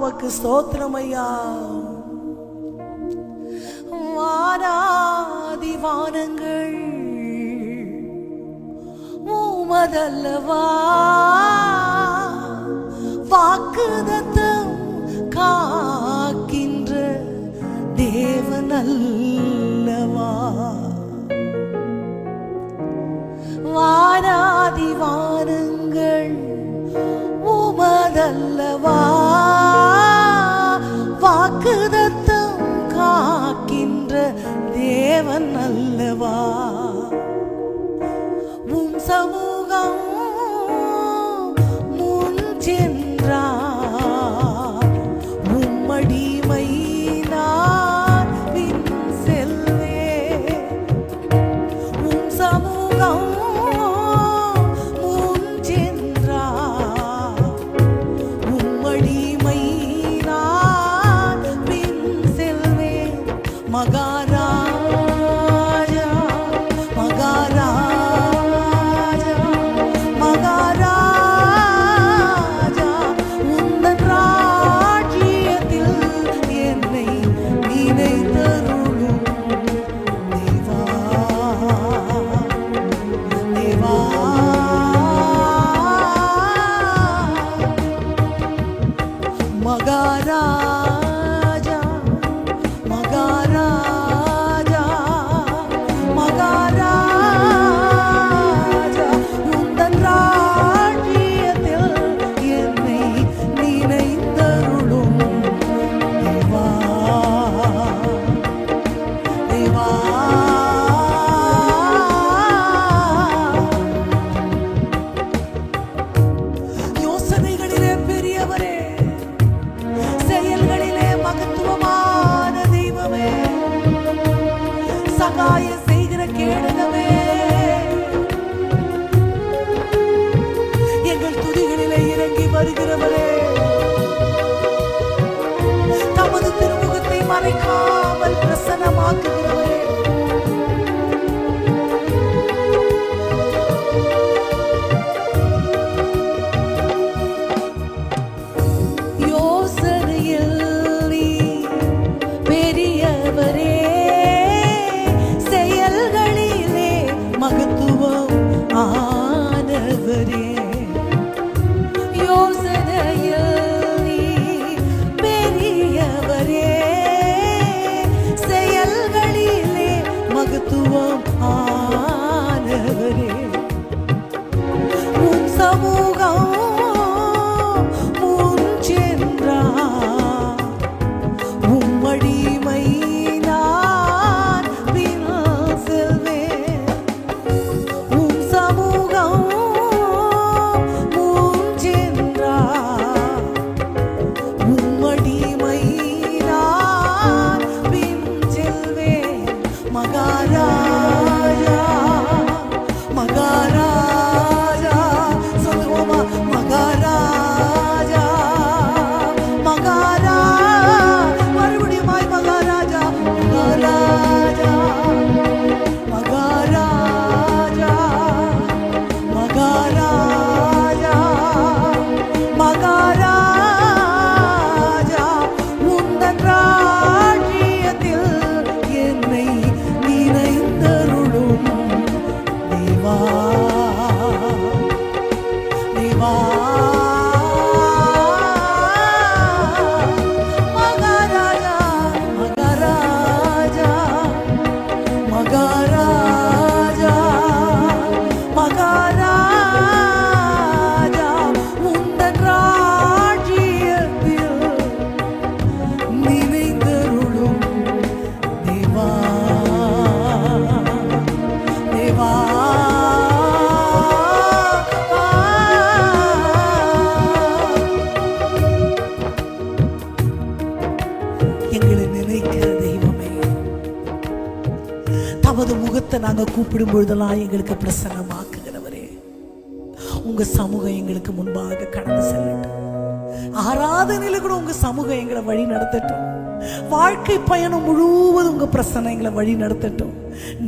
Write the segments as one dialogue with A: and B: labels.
A: உமக்கு ஸ்தோத்திரம் ஐயா. வானாதி வானங்கள் உமதல்லவா, வாக்குதத்தம் காக்கின்ற தேவன் அல்லவா. வானாதி வானங்கள் உமதல்லவா, வாக்குதத்தம் காக்கின்ற தேவன் அல்லவா. உம் சமூகம் முன் சென்றார், உம்மடிமை நான் பின் செல்வேன். உம் சமூகம் முன் சென்றார், உம்மடிமை நான் பின் செல்வேன். மகாராஜா மகாராஜா மகாராஜா, உந்தன் ராஜ்யத்தில் என்னை நினைத்தருளும் தேவா தேவா. மகாராஜா மகாராஜா மகாராஜா, உந்தன் ராஜ்யத்தில் என்னை நினைத்தருளும் தேவா தேவா. யோசனைகளிலே பெரியவரே, செயல்களிலே மகத்துவமான தெய்வமே, சகாய செய்கிற கேடகமே, எங்கள் துதிகளிலே இறங்கி வருகிறவரே, தமது திருமுகத்தை மறைக்காமல் பிரசன்னமாக்குகிறவரே, யோசனையில் நீ பெரியவரே, செயல்களிலே மகத்துவம் ஆனவரே. யோசனையில் நீ பெரியவரே, செயல்களிலே மகத்துவம் ஆனவரே. உம் சமூகம் முன் சென்றார், உம்மடிமை நான் பின் செல்வேன். உம் சமூகம் முன் சென்றார், உம்மடிமை நான் பின் செல்வேன். மகாராஜா மகாராஜா, சொல்லுவோமா? மகாராஜா மகாராஜா, மறுபடியுமாய் மகாராஜா மகாராஜா மகாராஜா மகாராஜா மகாராஜா, உந்தன் ராஜ்யத்தில் என்னை நினைந்தருளும் தேவா தேவா. மகாராஜா மகாராஜா மகாராஜா மகாராஜா, உந்தன் ராஜ்யத்தில் நினைந்தருளும் தேவா தேவா. எங்களை நினைக்கிற தெய்வமே, தமது முகத்தை நாங்க கூப்பிடும் பொழுதெல்லாம் எங்களுக்கு பிரசன்னமாக்குகிறவரே, உங்க சமூகம் எங்களுக்கு முன்பாக கடந்து செல்லட்டும். ஆராதனையில கூட உங்க சமூகம் எங்களை வழி நடத்தட்டும். வாழ்க்கை பயணம் முழுவதும் உங்க பிரசன்னம் எங்களை வழி நடத்தட்டும்.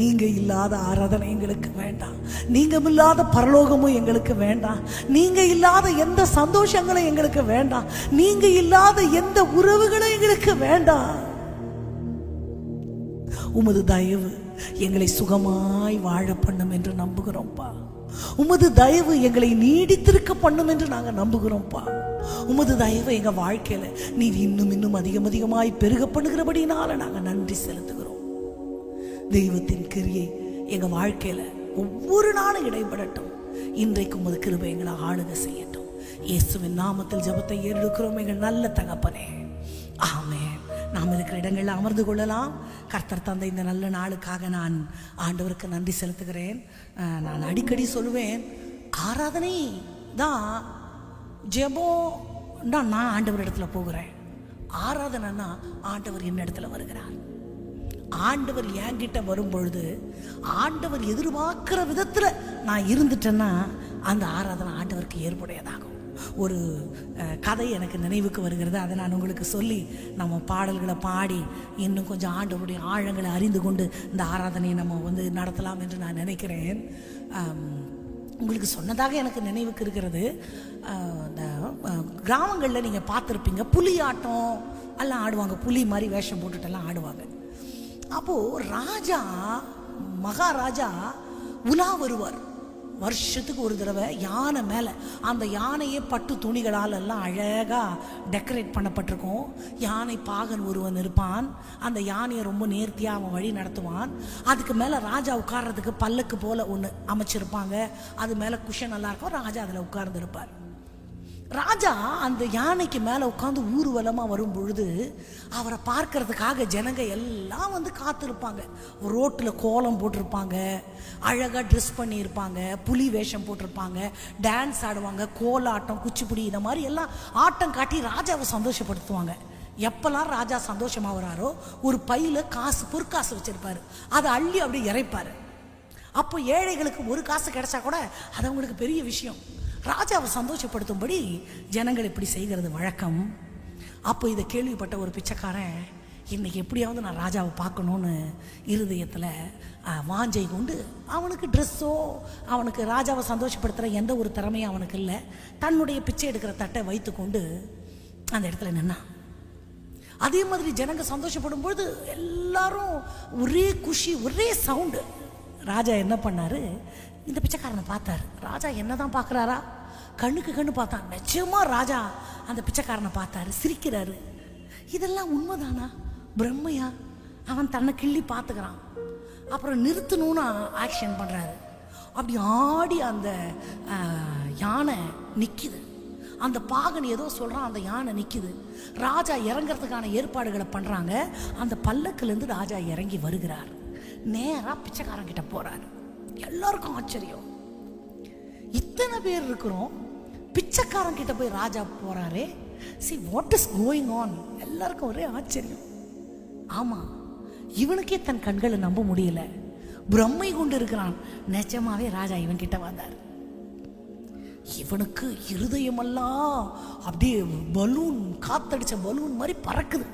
A: நீங்க இல்லாத ஆராதனை எங்களுக்கு வேண்டாம். நீங்க இல்லாத பரலோகமும் எங்களுக்கு வேண்டாம். நீங்க இல்லாத எந்த சந்தோஷங்களும் எங்களுக்கு வேண்டாம். நீங்க இல்லாத எந்த உறவுகளும் எங்களுக்கு வேண்டாம். உமது தயவு எங்களை சுகமாய் வாழ பண்ணும் என்று நம்புகிறோம்ப்பா. உமது தயவு எங்களை நீடித்திருக்க பண்ணும் என்று நாங்கள் நம்புகிறோம்ப்பா. உமது தயவு எங்க வாழ்க்கையில நீர் இன்னும் இன்னும் அதிகமாய் பெருக பண்ணுகிறபடினால நாங்கள் நன்றி செலுத்துகிறோம். தெய்வத்தின் கிரியை எங்க வாழ்க்கையில ஒவ்வொரு நாளும் இடைபடட்டும். இன்றைக்கு உமது கிருபை எங்களை ஆளுகை செய்யட்டும். இயேசுவின் நாமத்தில் ஜெபத்தை ஏறெடுக்கிறோம் எங்கள் நல்ல தகப்பனே, ஆமென். நாம் இருக்கிற இடங்களில் அமர்ந்து கொள்ளலாம். கர்த்தர் தந்த இந்த நல்ல நாளுக்காக நான் ஆண்டவருக்கு நன்றி செலுத்துகிறேன். நான் அடிக்கடி சொல்லுவேன், ஆராதனை தான் ஜெபம் தான் நான் ஆண்டவர் இடத்துல போகிறேன். ஆராதனைன்னா ஆண்டவர் என்ன இடத்துல வருகிறார். ஆண்டவர் என்கிட்ட வரும் பொழுது ஆண்டவர் எதிர்பார்க்கிற விதத்துல நான் இருந்துட்டேன்னா அந்த ஆராதனை ஆண்டவருக்கு ஏற்புடையதாகும். ஒரு கதை எனக்கு நினைவுக்கு வருகிறது. அதை நான் உங்களுக்கு சொல்லி நம்ம பாடல்களை பாடி இன்னும் கொஞ்சம் ஆண்டவருடைய ஆழங்களை அறிந்து கொண்டு இந்த ஆராதனையை நம்ம நடத்தலாம் என்று நான் நினைக்கிறேன். உங்களுக்கு சொன்னதாக எனக்கு நினைவுக்கு இருக்கிறது. இந்த கிராமங்களில் நீங்கள் பார்த்துருப்பீங்க, புலி ஆட்டம் எல்லாம் ஆடுவாங்க. புலி மாதிரி வேஷம் போட்டுட்டெல்லாம் ஆடுவாங்க. அப்போது ராஜா, மகாராஜா உலா வருவார். வருஷத்துக்கு ஒரு தடவை யானை மேலே, அந்த யானையே பட்டு துணிகளால் எல்லாம் அழகாக டெக்கரேட் பண்ணப்பட்டிருக்கும். யானை பாகன் ஒருவன் இருப்பான். அந்த யானையை ரொம்ப நேர்த்தியாக அவன் வழி நடத்துவான். அதுக்கு மேலே ராஜா உட்கார்றதுக்கு பல்லக்கு போல் ஒன்று அமைச்சிருப்பாங்க. அது மேலே குஷன் நல்லா இருக்கும். ராஜா அதில் உட்கார்ந்துருப்பார். ராஜா அந்த யானைக்கு மேலே உட்காந்து ஊர்வலமாக வரும் பொழுது அவரை பார்க்கறதுக்காக ஜனங்க எல்லாம் காத்திருப்பாங்க. ரோட்டில் கோலம் போட்டிருப்பாங்க, அழகாக ட்ரெஸ் பண்ணியிருப்பாங்க, புலி வேஷம் போட்டிருப்பாங்க, டான்ஸ் ஆடுவாங்க, கோலாட்டம், குச்சிப்புடி, இந்த மாதிரி எல்லாம் ஆட்டம் காட்டி ராஜாவை சந்தோஷப்படுத்துவாங்க. எப்பெல்லாம் ராஜா சந்தோஷமாக வராரோ ஒரு பையில் காசு, பொற்காசு வச்சிருப்பாரு. அதை அள்ளி அப்படியே இறைப்பார். அப்போ ஏழைகளுக்கு ஒரு காசு கிடைச்சா கூட அது அவங்களுக்கு பெரிய விஷயம். ராஜாவை சந்தோஷப்படுத்தும்படி ஜனங்கள் இப்படி செய்கிறது வழக்கம். அப்போ இதை கேள்விப்பட்ட ஒரு பிச்சைக்காரன், இன்னைக்கு எப்படியாவது நான் ராஜாவை பார்க்கணுன்னு இருதயத்தில் வாஞ்சை கொண்டு, அவனுக்கு ட்ரெஸ்ஸோ அவனுக்கு ராஜாவை சந்தோஷப்படுத்துகிற எந்த ஒரு திறமையும் அவனுக்கு இல்லை, தன்னுடைய பிச்சை எடுக்கிற தட்டை வைத்து கொண்டு அந்த இடத்துல நின்னான். அதே மாதிரி ஜனங்க சந்தோஷப்படும் பொழுது எல்லாரும் ஒரே குஷி, ஒரே சவுண்டு. ராஜா என்ன பண்ணாரு, இந்த பிச்சைக்காரனை பார்த்தாரு. ராஜா என்னதான் பார்க்குறாரா, கண்ணுக்கு கண்ணு பார்த்தான். நிச்சயமா ராஜா அந்த பிச்சைக்காரனை பார்த்தாரு, சிரிக்கிறாரு. இதெல்லாம் உண்மைதானா, பிரம்மையா? அவன் தன்னை கிள்ளி பார்த்துக்கிறான். அப்புறம் நிறுத்தணும்னு ஆக்ஷன் பண்ணுறாரு. அப்படி ஆடி அந்த யானை நிற்கிது. அந்த பாகன் ஏதோ சொல்கிறான், அந்த யானை நிற்கிது. ராஜா இறங்கிறதுக்கான ஏற்பாடுகளை பண்ணுறாங்க. அந்த பல்லக்கிலேருந்து ராஜா இறங்கி வருகிறார். நேராக பிச்சைக்காரங்கிட்ட போகிறாரு. எல்லாருக்கும் ஆச்சரியம், இத்தனை பேர் இருக்கிறோம், பிச்சைக்காரன் கிட்ட போய் ராஜா போறாரே. see what is going on, எல்லாருக்கும் ஒரே ஆச்சரியம். ஆமா, இவனுக்கே தன் கண்களை நம்ப முடியல, பிரம்மை கொண்டு இருக்கிறான். நிஜமாவே ராஜா இவன் கிட்ட வந்தார். இவனுக்கு இருதயமெல்லாம் அப்படியே பலூன், காத்தடிச்ச பலூன் மாதிரி பறக்குது.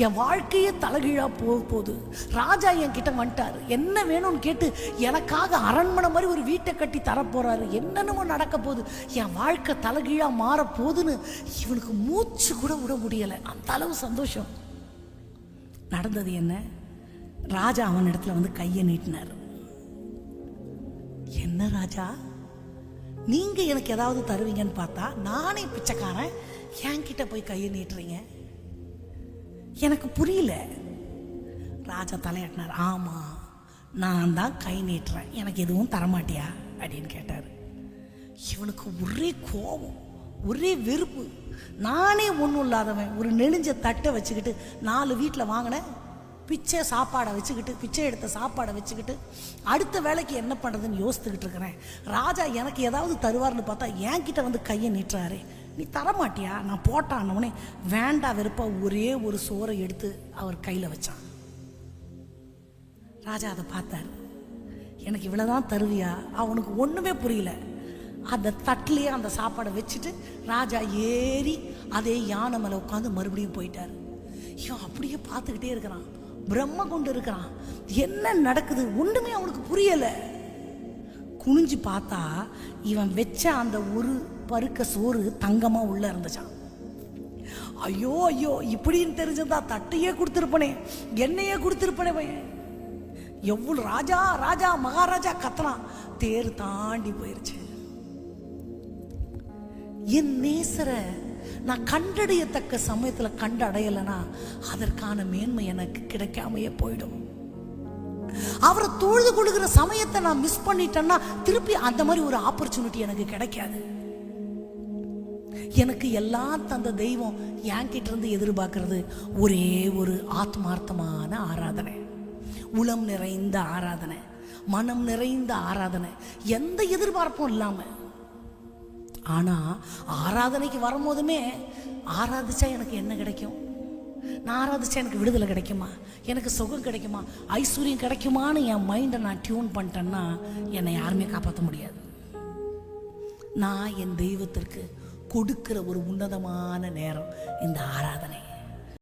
A: என் வாழ்க்கையே தலைகீழா போகுது. ராஜா என் கிட்ட வந்துட்டாரு, என்ன வேணும்னு கேட்டு எனக்காக அரண்மனை மாதிரி ஒரு வீட்டை கட்டி தரப்போறாரு. என்னென்னமோ நடக்க போகுது, என் வாழ்க்கை தலைகீழா மாற போகுதுன்னு இவனுக்கு மூச்சு கூட விட முடியலை. அந்த அளவு சந்தோஷம். நடந்தது என்ன, ராஜா அவன் இடத்துல கையை நீட்டினார். என்ன ராஜா, நீங்க எனக்கு ஏதாவது தருவீங்கன்னு பார்த்தா நானே பிச்சைக்காரன், என்கிட்ட போய் கையை நீட்டுறீங்க, எனக்கு புரியல. ராஜா தலையாட்டினார். ஆமா, நான் தான் கை நீட்டுறேன், எனக்கு எதுவும் தரமாட்டியா அப்படின்னு கேட்டார். இவனுக்கு ஒரே கோபம், ஒரே வெறுப்பு. நானே ஒன்றும் இல்லாதவன், ஒரு நெளிஞ்ச தட்டை வச்சுக்கிட்டு 4 வீட்டில் வாங்கினேன் பிச்சை சாப்பாடை வச்சுக்கிட்டு, பிச்சை எடுத்த சாப்பாடை வச்சுக்கிட்டு அடுத்த வேலைக்கு என்ன பண்ணுறதுன்னு யோசித்துக்கிட்டு இருக்கிறேன். ராஜா எனக்கு ஏதாவது தருவார்னு பார்த்தா என்கிட்ட கையை நீட்டுறாரு, நீ தரமாட்டியா? நான் போட்டான்னே வேண்டா வெறுப்பா ஒரே ஒரு சோறை எடுத்து அவர் கையில் வச்சான். ராஜா அதை பார்த்தார். எனக்கு இவ்வளோதான் தருவியா? அவனுக்கு ஒன்றுமே புரியல. அந்த தட்டிலேயே அந்த சாப்பாடை வச்சுட்டு ராஜா ஏறி அதே யானை மேலே உட்காந்து மறுபடியும் போயிட்டார். இவன் அப்படியே பார்த்துக்கிட்டே இருக்கிறான், பிரம்ம கொண்டு இருக்கிறான். என்ன நடக்குது ஒன்றுமே அவனுக்கு புரியலை. குனிஞ்சு பார்த்தா இவன் வச்ச அந்த ஒரு பருக்க சோறு தங்கமா உள்ள இருந்துச்சான். ஐயோ ஐயோ, இப்படின்னு தெரிஞ்சதா தட்டையே கொடுத்துருப்பனே, என்னையே கொடுத்துருப்பனே பையன். எவ்வளவு ராஜா ராஜா மகாராஜா கத்தனான், தேர் தாண்டி போயிருச்சு. என் நேசரை நான் கண்டடையத்தக்க சமயத்துல கண்டடையலைன்னா அதற்கான மேன்மை எனக்கு கிடைக்காமையே போயிடும். அவரை தொழுது கொள்கிற சமயத்தை நான் மிஸ் பண்ணிட்டேன்னா திருப்பி அந்த மாதிரி ஒரு ஆப்பர்ச்சுனிட்டி எனக்கு கிடைக்காது. எனக்கு எல்லாம் தந்த தெய்வம் என்கிட்ட இருந்து எதிர்பார்க்கிறது ஒரே ஒரு ஆத்மார்த்தமான ஆராதனை, உளம் நிறைந்த ஆராதனை, மனம் நிறைந்த ஆராதனை, எந்த எதிர்பார்ப்பும் இல்லாம. ஆனா ஆராதனைக்கு வரும்போதுமே ஆராதிச்சா எனக்கு என்ன கிடைக்கும், நான் ஆராதிச்சா எனக்கு விடுதலை கிடைக்குமா, எனக்கு சுகம் கிடைக்குமா, ஐஸ்வர்யம் கிடைக்குமான்னு என் மைண்டை நான் டியூன் பண்ணிட்டேன்னா என்னை யாருமே காப்பாற்ற முடியாது. நான் என் தெய்வத்திற்கு கொடுக்கிற ஒரு உன்னதமான நேரம் இந்த ஆராதனை.